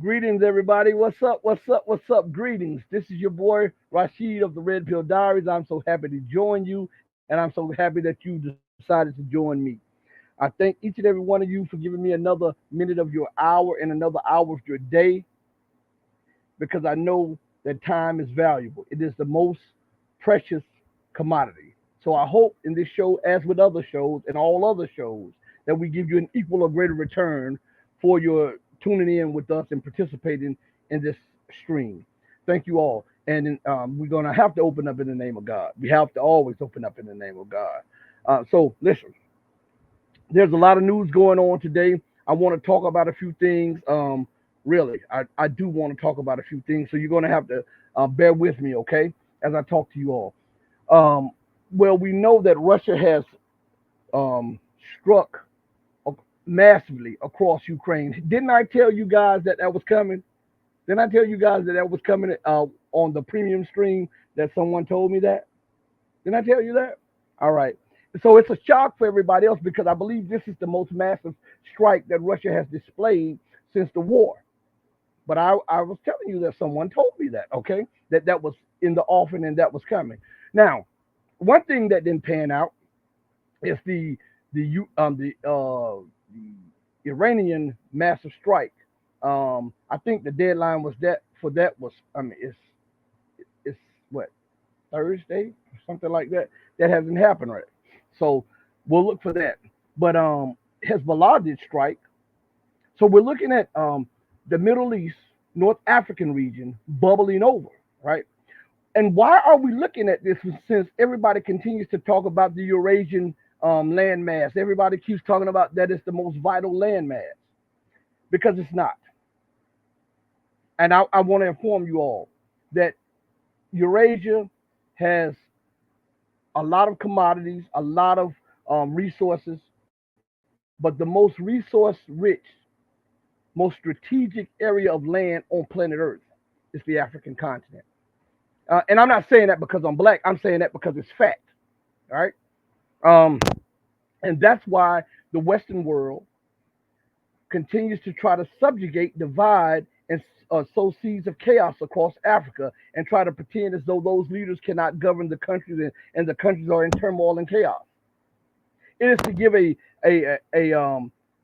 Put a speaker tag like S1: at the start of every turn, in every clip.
S1: Greetings, everybody. What's up? What's up? What's up? Greetings. This is your boy Rashid of the Red Pill Diaries. I'm so happy to join you, and I'm so happy that you decided to join me. I thank each and every one of you for giving me another minute of your hour and another hour of your day because I know that time is valuable. It is the most precious commodity. So I hope in this show, as with other shows and all other shows, that we give you an equal or greater return for your tuning in with us and participating in this stream. Thank you all. And we're going to have to open up in the name of God. We have to always open up in the name of God. So listen, there's a lot of news going on today. I want to talk about a few things. Really, I do want to talk about a few things. So you're going to have to bear with me, okay, as I talk to you all. Um, well, we know that Russia has um, struck massively across Ukraine. Didn't I tell you guys that that was coming? Didn't I tell you guys that that was coming on the premium stream that someone told me that? Didn't I tell you that? All right. So it's a shock for everybody else because I believe this is the most massive strike that Russia has displayed since the war. But I was telling you that someone told me that, okay? That was in the offing and that was coming. Now, one thing that didn't pan out is the Iranian massive strike. I think the deadline was that for that was it's what Thursday or something like that. That hasn't happened right. So we'll look for that. But Hezbollah did strike. So we're looking at the Middle East, North African region bubbling over, right? And why are we looking at this since everybody continues to talk about the Eurasian landmass? Everybody keeps talking about that it's the most vital landmass because it's not. And I want to inform you all that Eurasia has a lot of commodities, a lot of resources, but the most resource rich, most strategic area of land on planet Earth is the African continent. And I'm not saying that because I'm black. I'm saying that because it's fact. All right. Um, and that's why the Western world continues to try to subjugate, divide, and sow seeds of chaos across Africa and try to pretend as though those leaders cannot govern the countries and the countries are in turmoil and chaos. It is to give a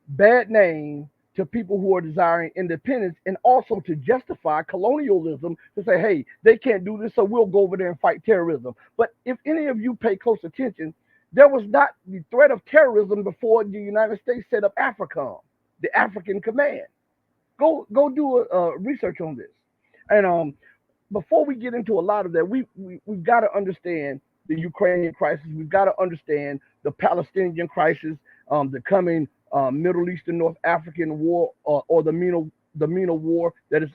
S1: bad name to people who are desiring independence and also to justify colonialism to say, hey, they can't do this, so we'll go over there and fight terrorism. But if any of you pay close attention, there was not the threat of terrorism before the United States set up AFRICOM, the African Command. Go do a research on this. And before we get into a lot of that, we've got to understand the Ukrainian crisis. We've got to understand the Palestinian crisis, the coming Middle Eastern North African war, or the MENA war that is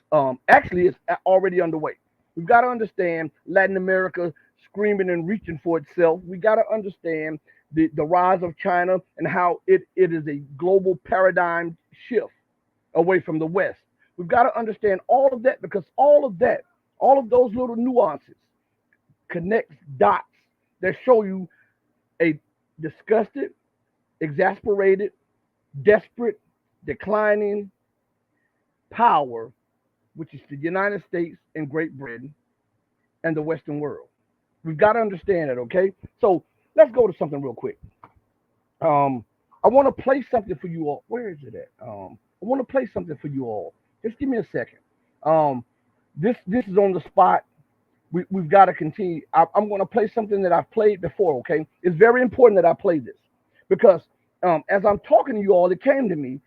S1: actually is already underway. We've got to understand Latin America screaming and reaching for itself. We got to understand the rise of China and how it is a global paradigm shift away from the West. We've got to understand all of that because all of that, all of those little nuances connects dots that show you a disgusted, exasperated, desperate, declining power, which is the United States and Great Britain and the Western world. We've got to understand it, okay? So let's go to something real quick. Um, I want to play something for you all. Where is it at? I want to play something for you all. Just give me a second. Um, this is on the spot. We've got to continue. I'm going to play something that I've played before. Okay, it's very important that I play this because as I'm talking to you all, it came to me.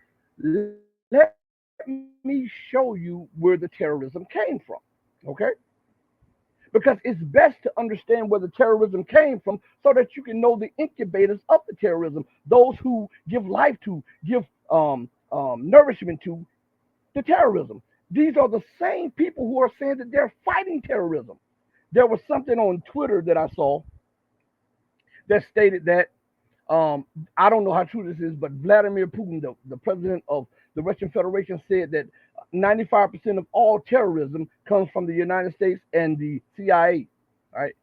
S1: Let me show you where the terrorism came from. Okay, because it's best to understand where the terrorism came from so that you can know the incubators of the terrorism, those who give life to, give nourishment to the terrorism. These are the same people who are saying that they're fighting terrorism. There was something on Twitter that I saw that stated that I don't know how true this is, but Vladimir Putin, the president of the Russian Federation, said that 95% of all terrorism comes from the United States and the CIA. Right?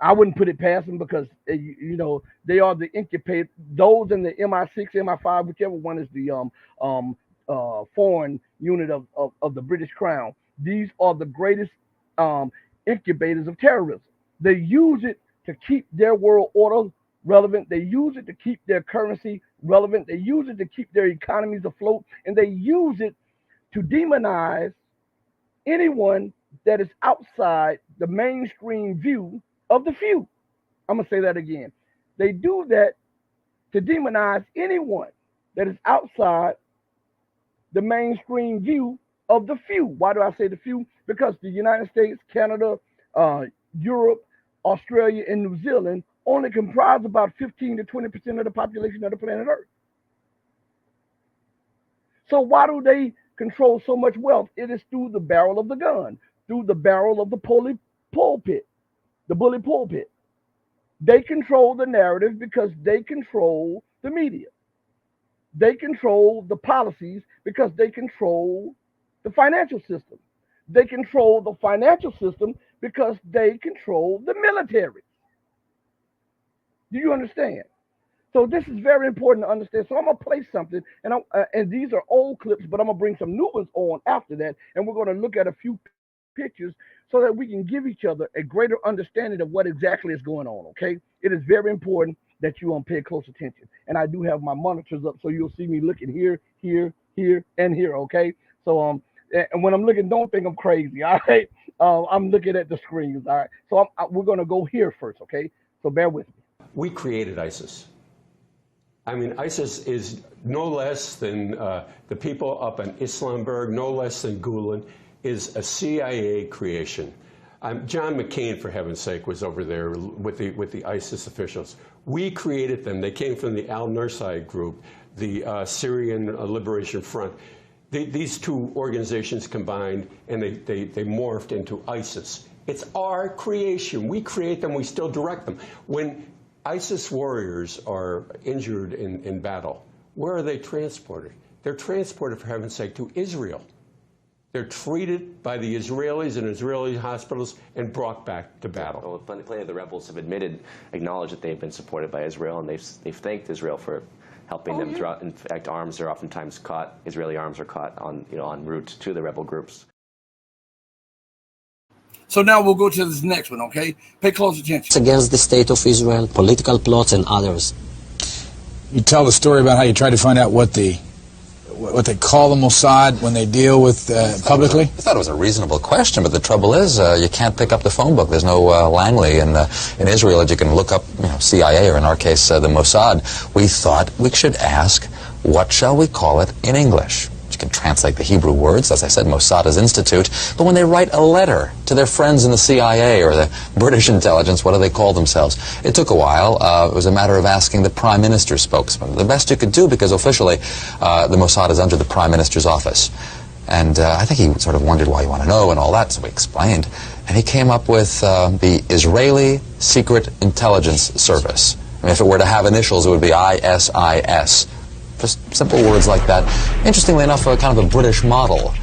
S1: I wouldn't put it past them because they are the incubator. Those in the MI6, MI5, whichever one is the foreign unit of the British Crown. These are the greatest um, incubators of terrorism. They use it to keep their world order relevant. They use it to keep their currency relevant. They use it to keep their economies afloat. And they use it to demonize anyone that is outside the mainstream view of the few. I'm going to say that again. They do that to demonize anyone that is outside the mainstream view of the few. Why do I say the few? Because the United States, Canada, uh, Europe, Australia, and New Zealand only comprise about 15 to 20% of the population of the planet Earth. So why do they control so much wealth? It is through the barrel of the gun, through the barrel of the pulpit, the bully pulpit. They control the narrative because they control the media. They control the policies because they control the financial system. They control the financial system because they control the military. Do you understand? So this is very important to understand. So I'm gonna play something, and these are old clips, but I'm gonna bring some new ones on after that, and we're gonna look at a few pictures so that we can give each other a greater understanding of what exactly is going on. Okay, it is very important that you pay close attention, and I do have my monitors up, so you'll see me looking here, here, here, and here. Okay, so and when I'm looking, don't think I'm crazy. All right, I'm looking at the screens. All right, so we're gonna go here first. Okay, so bear with me.
S2: We created ISIS. I mean, ISIS is no less than the people up in Islamberg, no less than Gulen, is a CIA creation. John McCain, for heaven's sake, was over there with the ISIS officials. We created them. They came from the Al-Nusra group, the Syrian Liberation Front. These two organizations combined, and they morphed into ISIS. It's our creation. We create them. We still direct them. When ISIS warriors are injured in battle, where are they transported? They're transported, for heaven's sake, to Israel. They're treated by the Israelis in Israeli hospitals and brought back to battle.
S3: Well, plenty of the rebels have acknowledged that they've been supported by Israel, and they've thanked Israel for helping them throughout. In fact, arms are oftentimes caught. Israeli arms are caught on en route to the rebel groups.
S1: So now we'll go to this next one, okay? Pay close attention.
S4: Against the state of Israel, political plots, and others.
S5: You tell the story about how you tried to find out what they call the Mossad when they deal with publicly?
S6: I thought it was a reasonable question, but the trouble is you can't pick up the phone book. There's no Langley in Israel that you can look up, CIA, or in our case, the Mossad. We thought we should ask, what shall we call it in English? You can translate the Hebrew words, as I said, Mossad's Institute, but when they write a letter to their friends in the CIA or the British intelligence, what do they call themselves? It took a while. It was a matter of asking the Prime Minister's spokesman. The best you could do, because officially the Mossad is under the Prime Minister's office. And I think he sort of wondered why you want to know and all that, so we explained. And he came up with the Israeli Secret Intelligence Service. I mean, if it were to have initials, it would be ISIS. Just simple words like that. Interestingly enough, kind of a British model.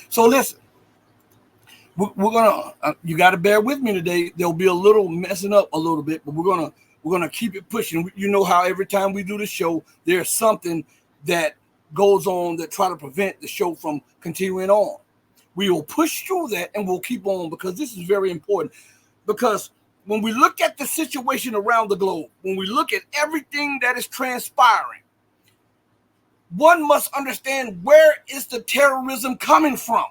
S1: So listen, we're gonna. You got to bear with me today. There'll be a little messing up a little bit, but we're gonna keep it pushing. You know how every time we do the show, there's something that goes on that try to prevent the show from continuing on. We will push through that and we'll keep on, because this is very important. Because when we look at the situation around the globe, when we look at everything that is transpiring, one must understand, where is the terrorism coming from?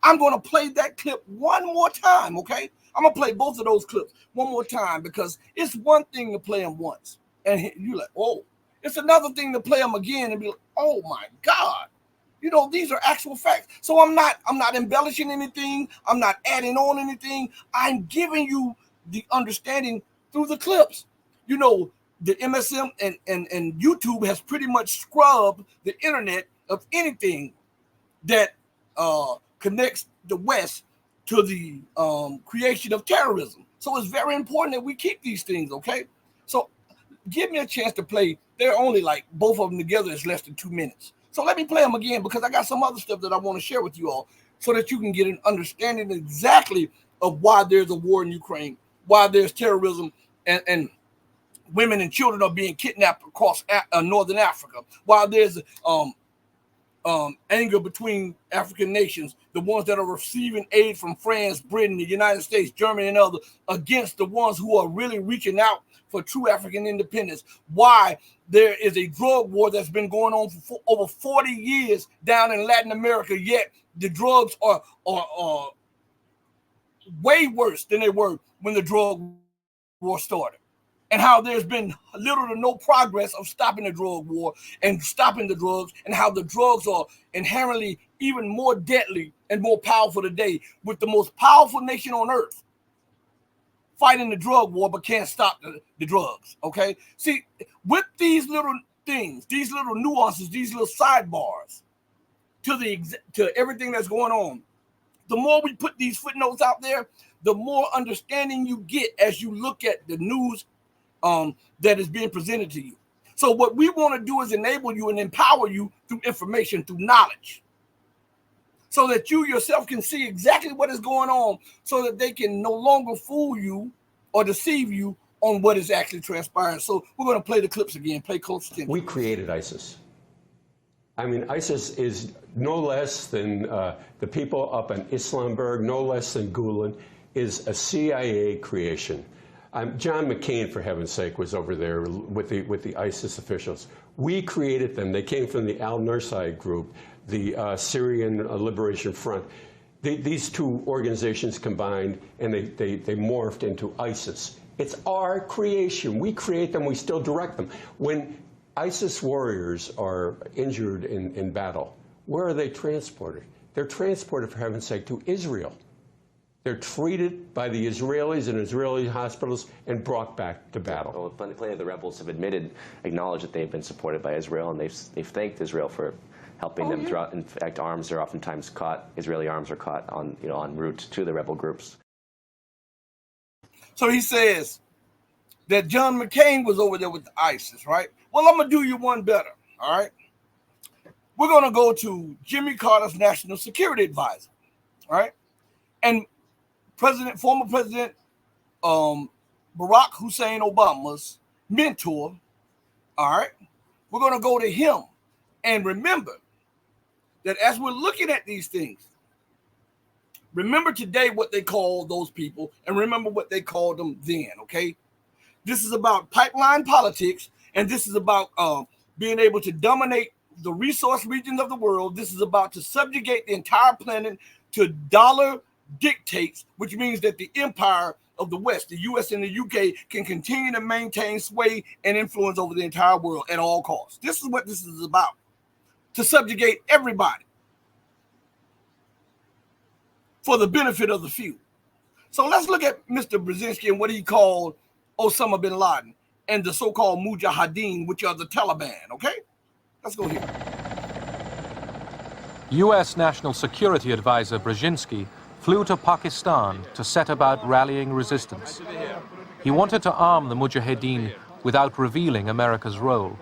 S1: I'm going to play that clip one more time, okay? I'm going to play both of those clips one more time, because it's one thing to play them once and you're like, oh. It's another thing to play them again and be like, oh my God. These are actual facts. So I'm not embellishing anything. I'm not adding on anything. I'm giving you the understanding through the clips. The MSM and YouTube has pretty much scrubbed the internet of anything that connects the West to the creation of terrorism. So it's very important that we keep these things, okay? So give me a chance to play. They're only both of them together is less than 2 minutes. So let me play them again, because I got some other stuff that I want to share with you all, so that you can get an understanding exactly of why there's a war in Ukraine, why there's terrorism and women and children are being kidnapped across northern Africa, while there's anger between African nations, the ones that are receiving aid from France, Britain, the United States, Germany, and others, against the ones who are really reaching out for true African independence. Why there is a drug war that's been going on for over 40 years down in Latin America, yet the drugs are way worse than they were when the drug war started. And how there's been little to no progress of stopping the drug war and stopping the drugs, and how the drugs are inherently even more deadly and more powerful today, with the most powerful nation on earth fighting the drug war but can't stop the drugs, okay? See, with these little things, these little nuances, these little sidebars to everything that's going on, the more we put these footnotes out there, the more understanding you get as you look at the news that is being presented to you. So what we want to do is enable you and empower you through information, through knowledge, so that you yourself can see exactly what is going on, so that they can no longer fool you or deceive you on what is actually transpiring. So we're going to play the clips again. Pay close attention.
S2: We created ISIS. I mean, ISIS is no less than the people up in Islamberg, no less than Gulen, is a CIA creation. John McCain, for heaven's sake, was over there with the ISIS officials. We created them. They came from the Al-Nusra group, the Syrian Liberation Front. These two organizations combined, and they morphed into ISIS. It's our creation. We create them. We still direct them. When ISIS warriors are injured in battle, where are they transported? They're transported, for heaven's sake, to Israel. They're treated by the Israelis in Israeli hospitals and brought back to battle.
S3: Well, plenty of the rebels have acknowledged that they've been supported by Israel, and they've thanked Israel for helping them throughout. In fact, arms are oftentimes caught. Israeli arms are caught on en route to the rebel groups.
S1: So he says that John McCain was over there with the ISIS, right? Well, I'm gonna do you one better. All right, we're gonna go to Jimmy Carter's national security advisor, all right, and former President Barack Hussein Obama's mentor. All right, we're going to go to him, and remember that as we're looking at these things, remember today what they call those people, and remember what they called them then. Okay, this is about pipeline politics, and this is about being able to dominate the resource regions of the world. This is about to subjugate the entire planet to dollar dictates, which means that the empire of the West, the US and the UK, can continue to maintain sway and influence over the entire world at all costs. This is what this is about, to subjugate everybody for the benefit of the few. So let's look at Mr. Brzezinski and what he called Osama bin Laden and the so-called Mujahideen, which are the Taliban, okay? Let's go here.
S7: US National Security Advisor Brzezinski flew to Pakistan to set about rallying resistance. He wanted to arm the Mujahideen without revealing America's role.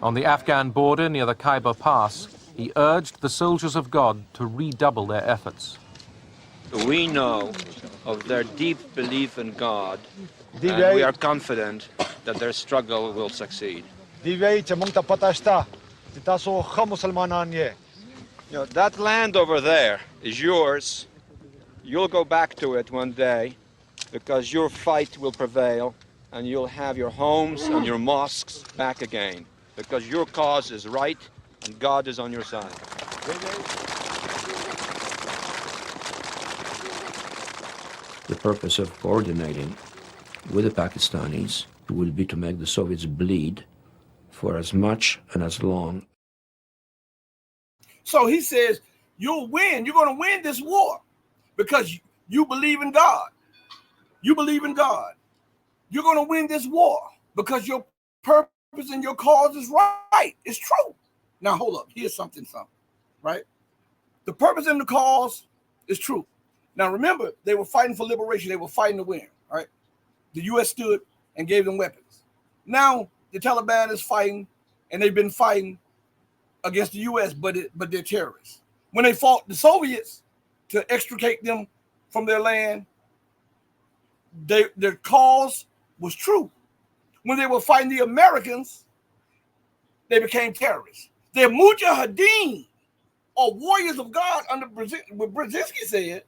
S7: On the Afghan border near the Khyber Pass, he urged the soldiers of God to redouble their efforts.
S8: We know of their deep belief in God, and we are confident that their struggle will succeed. You know, that land over there is yours. You'll go back to it one day because your fight will prevail and you'll have your homes and your mosques back again because your cause is right and God is on your side.
S9: The purpose of coordinating with the Pakistanis will be to make the Soviets bleed for as much and as long.
S1: So he says, you'll win. You're going to win this war because you believe in God. You believe in God. You're going to win this war because your purpose and your cause is right. It's true. Now, hold up. Here's something, right? The purpose and the cause is true. Now, remember, they were fighting for liberation. They were fighting to win, right? The U.S. stood and gave them weapons. Now, the Taliban is fighting, and they've been fighting against the U.S., but they're terrorists. When they fought the Soviets to extricate them from their land,
S10: their cause was true. When they were fighting the Americans, they became terrorists. They're mujahideen, or warriors of God, under what Brzezinski said,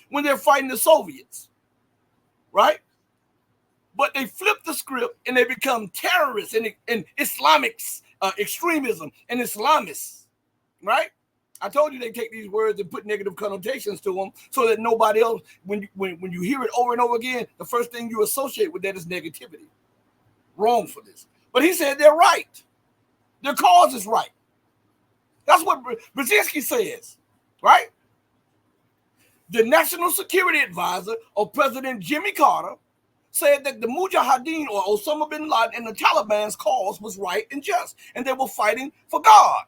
S10: when they're fighting the Soviets, right? But they flip the script and they become terrorists and Islamic extremism and Islamists, right? I told you they take these words and put negative connotations to them so that nobody else, when you hear it over and over again, the first thing you associate with that is negativity. Wrong for this. But he said they're right. Their cause is right. That's what Brzezinski says, right? The National Security Advisor of President Jimmy Carter said that the Mujahideen, or Osama bin Laden, and the Taliban's cause was right and just, and they were fighting for God.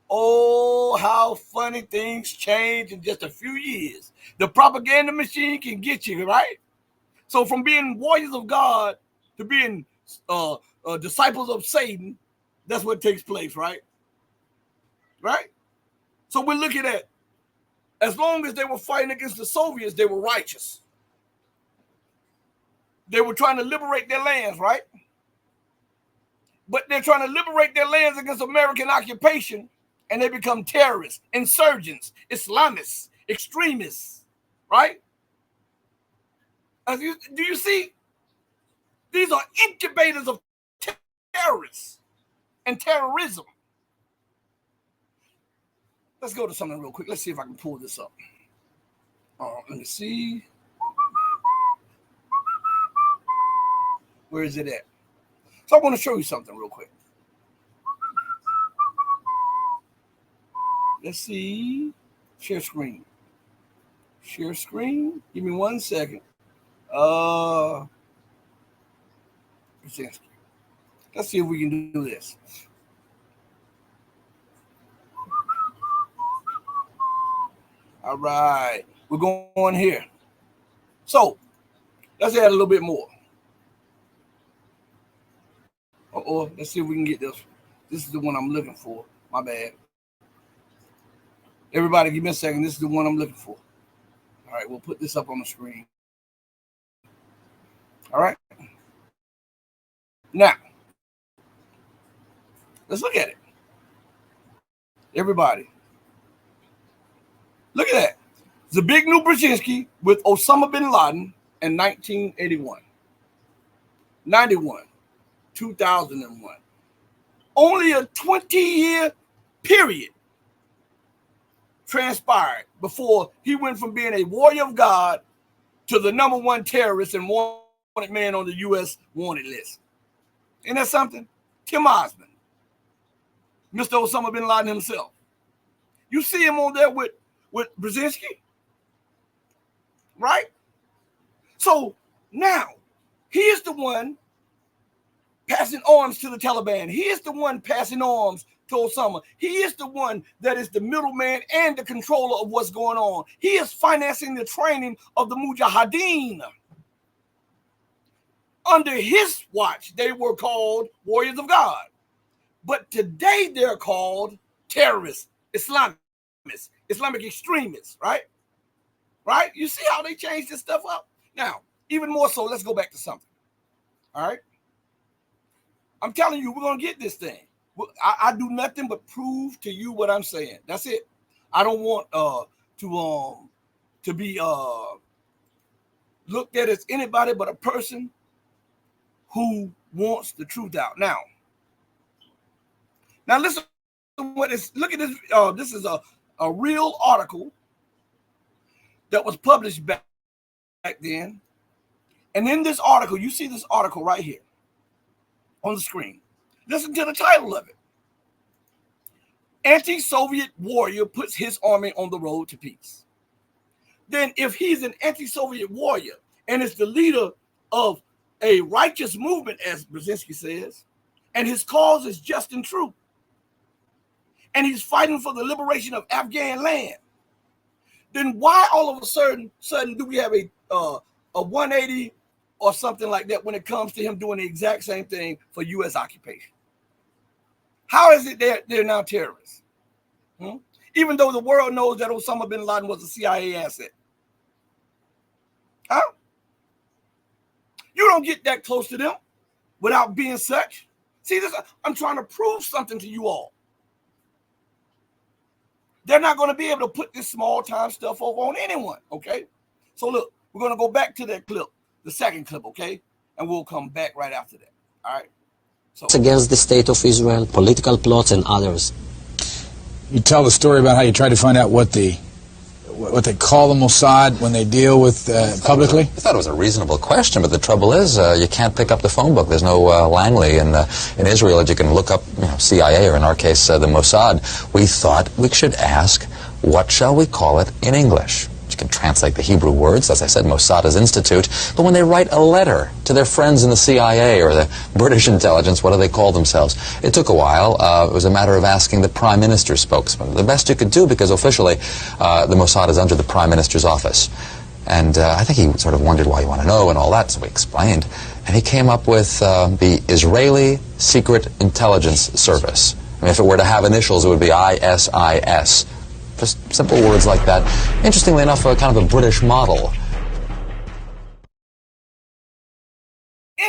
S10: Oh, how funny things change in just a few years. The propaganda machine can get you, right? So from being warriors of God to being disciples of Satan, that's what takes place, right? Right? So we're looking at, as long as they were fighting against the Soviets, they were righteous. They were trying to liberate their lands, right? But they're trying to liberate their lands against American occupation, and they become terrorists, insurgents, Islamists, extremists, right? Do you see? These are incubators of terrorists and terrorism. Let's go to something real quick. Let's see if I can pull this up. Let me see. Where is it at? So I want to show you something real quick. Let's see. Share screen. Share screen. Give me 1 second. Let's see if we can do this. All right. We're going here. So let's add a little bit more. Let's see if we can get this. This is the one I'm looking for. My bad. Everybody, give me a second. This is the one I'm looking for. All right, we'll put this up on the screen. All right. Now, let's look at it. Everybody. Look at that. Zbigniew Brzezinski with Osama bin Laden in 1981. 91. 2001. Only a 20-year period transpired before he went from being a warrior of God to the #1 terrorist and wanted man on the U.S. wanted list. Isn't that something? Tim Osman, Mr. Osama bin Laden himself. You see him on there with Brzezinski, right? So now he is the one passing arms to the Taliban. He is the one passing arms to Osama. He is the one that is the middleman and the controller of what's going on. He is financing the training of the Mujahideen. Under his watch, they were called warriors of God. But today they're called terrorists, Islamists, Islamic extremists, right? Right? You see how they changed this stuff up? Now, even more so, let's go back to something. All right? I'm telling you, we're going to get this thing. I do nothing but prove to you what I'm saying. That's it. I don't want to be looked at as anybody but a person who wants the truth out. Now listen to what is. Look at this. This is a real article that was published back then. And in this article, you see this article right here on the screen. Listen to the title of it. Anti-Soviet warrior puts his army on the road to peace. Then if he's an anti-Soviet warrior and is the leader of a righteous movement, as Brzezinski says, and his cause is just and true, and he's fighting for the liberation of Afghan land, then why all of a sudden do we have a 180 or something like that when it comes to him doing the exact same thing for U.S. occupation? How is it that they're now terrorists? Even though the world knows that Osama bin Laden was a CIA asset. Huh? You don't get that close to them without being such. See, this, I'm trying to prove something to you all. They're not going to be able to put this small time stuff over on anyone, okay? So look, we're going to go back to that clip, the second clip, okay? And we'll come back right after that, all right? So,
S4: against the state of Israel, political plots and others.
S5: You tell the story about how you tried to find out what they call the Mossad when they deal with publicly?
S6: I thought it was a reasonable question, but the trouble is you can't pick up the phone book. There's no Langley in Israel that you can look up, CIA, or in our case, the Mossad. We thought we should ask, what shall we call it in English? You can translate the Hebrew words, as I said, Mossad is institute, but when they write a letter to their friends in the CIA or the British intelligence, what do they call themselves? It took a while. It was a matter of asking the Prime Minister's spokesman. The best you could do, because officially the Mossad is under the Prime Minister's office. And I think he sort of wondered why you want to know and all that, so we explained. And he came up with the Israeli Secret Intelligence Service. I mean, if it were to have initials, it would be ISIS. Just simple words like that. Interestingly enough, kind of a British model.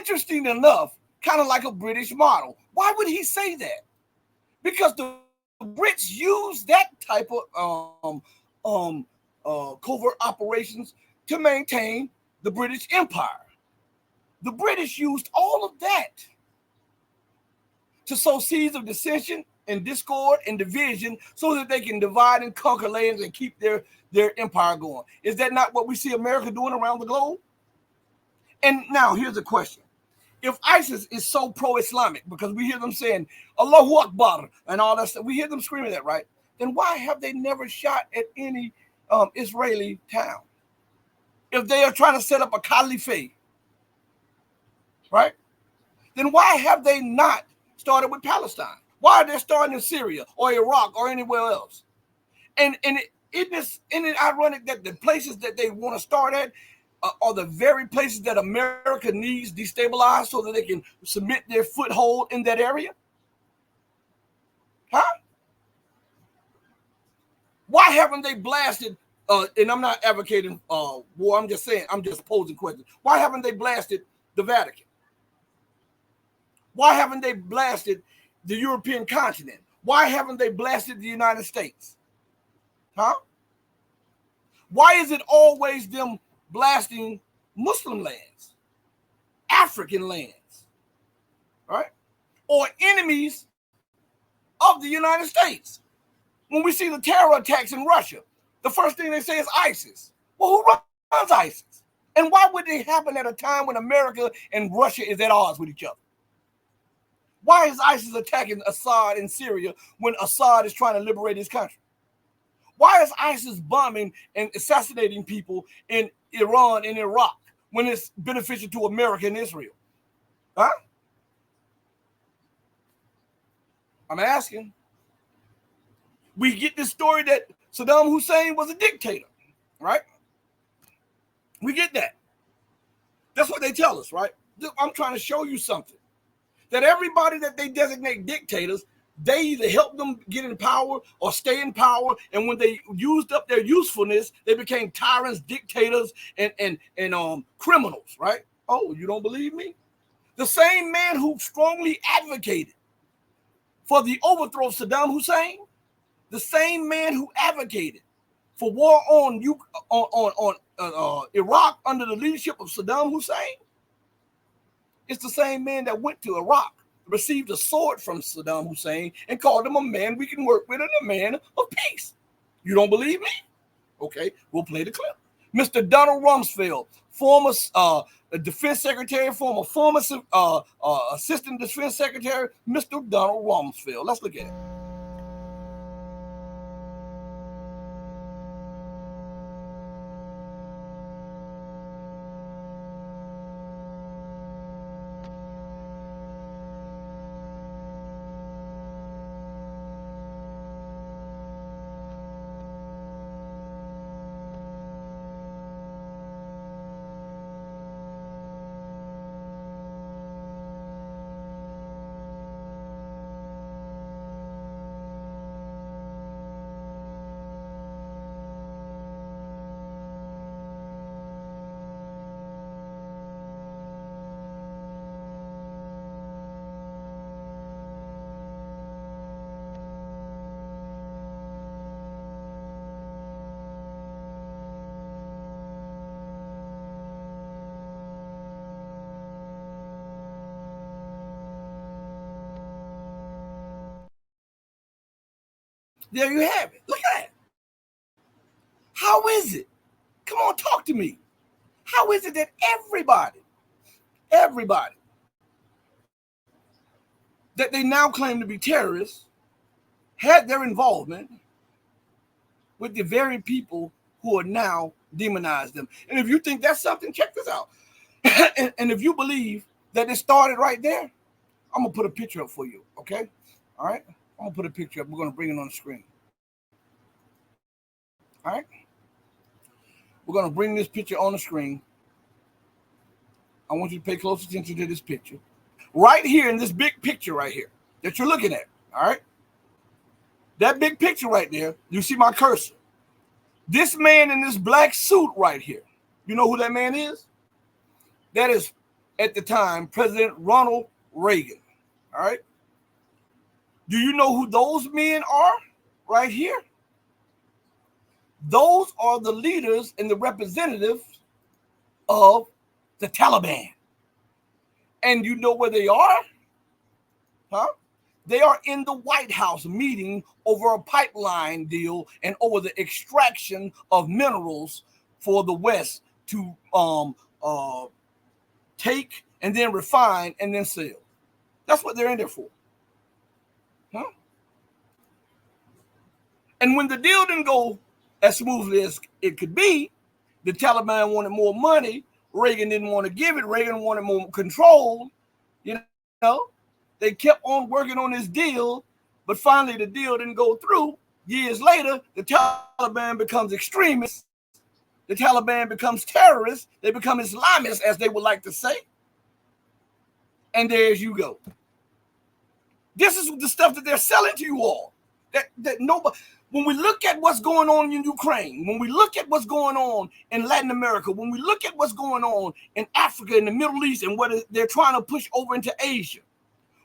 S10: interesting enough, kind of like a British model. Why would he say that? Because the Brits use that type of covert operations to maintain the British Empire. The British used all of that to sow seeds of dissension and discord and division so that they can divide and conquer lands and keep their empire going. Is that not what we see America doing around the globe? And now here's the question. If ISIS is so pro-Islamic, because we hear them saying, Allahu Akbar, and all that stuff, we hear them screaming that, right? Then why have they never shot at any Israeli town? If they are trying to set up a caliphate, right? Then why have they not started with Palestine? Why are they starting in Syria or Iraq or anywhere else? And isn't it ironic that the places that they want to start at are the very places that America needs destabilized so that they can cement their foothold in that area? Huh? Why haven't they blasted, and I'm not advocating war, I'm just saying, I'm just posing questions. Why haven't they blasted the Vatican? Why haven't they blasted the European continent? Why haven't they blasted the United States? Huh? Why is it always them blasting Muslim lands, African lands, right? Or enemies of the United States? When we see the terror attacks in Russia, the first thing they say is ISIS. Well, who runs ISIS? And why would they happen at a time when America and Russia is at odds with each other? Why is ISIS attacking Assad in Syria when Assad is trying to liberate his country? Why is ISIS bombing and assassinating people in Iran and Iraq when it's beneficial to America and Israel? Huh? I'm asking. We get this story that Saddam Hussein was a dictator, right? We get that. That's what they tell us, right? I'm trying to show you something. That everybody that they designate dictators, they either help them get in power or stay in power. And when they used up their usefulness, they became tyrants, dictators, and criminals, right? Oh, you don't believe me? The same man who strongly advocated for the overthrow of Saddam Hussein, the same man who advocated for war on Iraq under the leadership of Saddam Hussein, it's the same man that went to Iraq, received a sword from Saddam Hussein, and called him a man we can work with and a man of peace. You don't believe me? Okay, we'll play the clip. Mr. Donald Rumsfeld, former defense secretary, former assistant defense secretary, Mr. Donald Rumsfeld. Let's look at it. There you have it. Look at that. How is it? Come on, talk to me. How is it that everybody that they now claim to be terrorists had their involvement with the very people who are now demonized them? And if you think that's something, check this out. and if you believe that it started right there, I'm going to put a picture up for you, okay? All right? I'm going to put a picture up. We're going to bring it on the screen. All right? We're going to bring this picture on the screen. I want you to pay close attention to this picture. Right here in this big picture right here that you're looking at, all right? That big picture right there, you see my cursor. This man in this black suit right here, you know who that man is? That is, at the time, President Ronald Reagan, all right? Do you know who those men are right here? Those are the leaders and the representatives of the Taliban. And you know where they are? Huh? They are in the White House meeting over a pipeline deal and over the extraction of minerals for the West to take and then refine and then sell. That's what they're in there for. Huh? And when the deal didn't go as smoothly as it could be, the Taliban wanted more money. Reagan didn't want to give it. Reagan wanted more control. You know, they kept on working on this deal, but finally the deal didn't go through. Years later, the Taliban becomes extremists. The Taliban becomes terrorists. They become Islamists, as they would like to say. And there's you go. This is the stuff that they're selling to you all. That nobody. When we look at what's going on in Ukraine, when we look at what's going on in Latin America, when we look at what's going on in Africa, in the Middle East, and what they're trying to push over into Asia,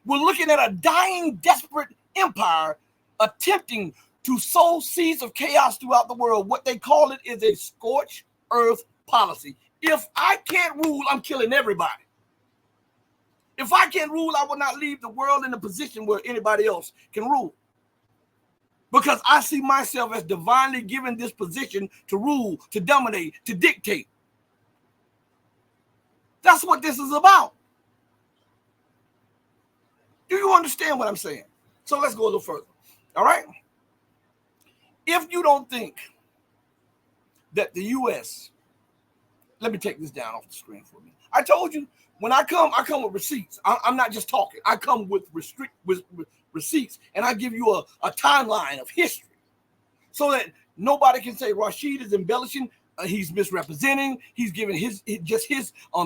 S10: we're looking at a dying, desperate empire attempting to sow seeds of chaos throughout the world. What they call it is a scorched earth policy. If I can't rule, I'm killing everybody. If I can't rule, I will not leave the world in a position where anybody else can rule. Because I see myself as divinely given this position to rule, to dominate, to dictate. That's what this is about. Do you understand what I'm saying? So let's go a little further. All right? If you don't think that the U.S., let me take this down off the screen for me. I told you, when I come with receipts. I'm not just talking. I come with receipts, and I give you a timeline of history so that nobody can say Rashid is embellishing, he's misrepresenting, he's giving his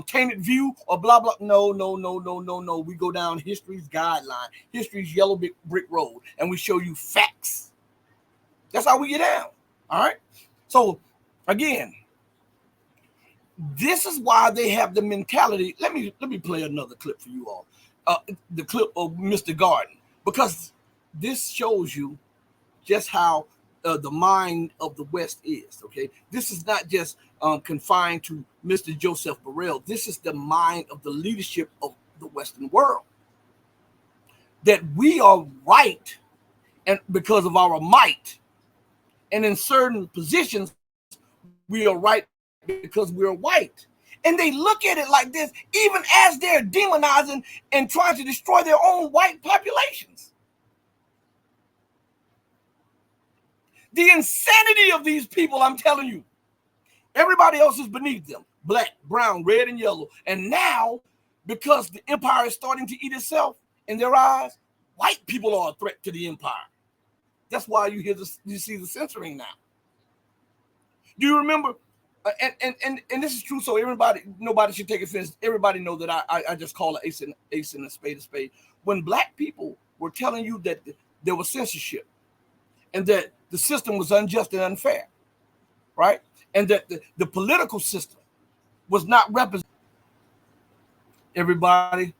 S10: tainted view or blah, blah. No. We go down history's guideline, history's yellow brick road, and we show you facts. That's how we get down. All right? So, again, this is why they have the mentality. Let me play another clip for you all. The clip of Mr. Garden, because this shows you just how the mind of the West is. Okay, this is not just confined to Mr. Joseph Borrell. This is the mind of the leadership of the Western world. That we are right, and because of our might, and in certain positions, we are right because we're white. And they look at it like this, even as they're demonizing and trying to destroy their own white populations. The insanity of these people, I'm telling you, everybody else is beneath them. Black, brown, red, and yellow. And now, because the empire is starting to eat itself in their eyes, white people are a threat to the empire. That's why you see the censoring now. Do you remember? And this is true, so nobody should take offense. Everybody know that I just call an ace and a spade a spade. When black people were telling you that there was censorship and that the system was unjust and unfair, right? And that the political system was not represented. Everybody,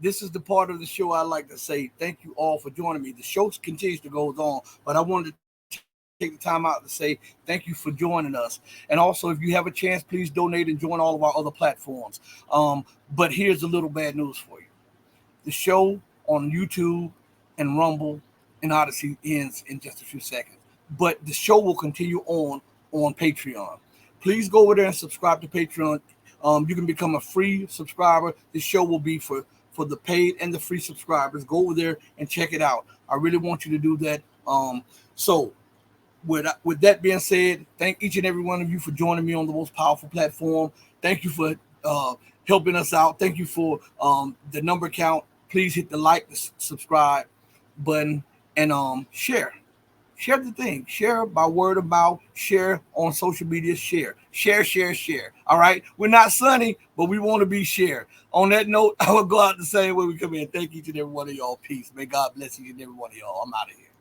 S10: this is the part of the show I like to say thank you all for joining me. The show continues to go on, but I wanted to take the time out to say thank you for joining us. And also, if you have a chance, please donate and join all of our other platforms. But here's a little bad news for you. The show on YouTube and Rumble and Odyssey ends in just a few seconds. But the show will continue on Patreon. Please go over there and subscribe to Patreon. You can become a free subscriber. The show will be for the paid and the free subscribers. Go over there and check it out. I really want you to do that. So with that being said, thank each and every one of you for joining me on the most powerful platform. Thank you for helping us out. Thank you for the number count. Please hit the like, the subscribe button, and share the thing. Share by word of mouth. Share on social media. Share. All right, we're not Sunny, but we want to be shared. On that note, I will go out the same way we come in. Thank each and every one of y'all. Peace. May God bless each and every one of y'all. I'm out of here.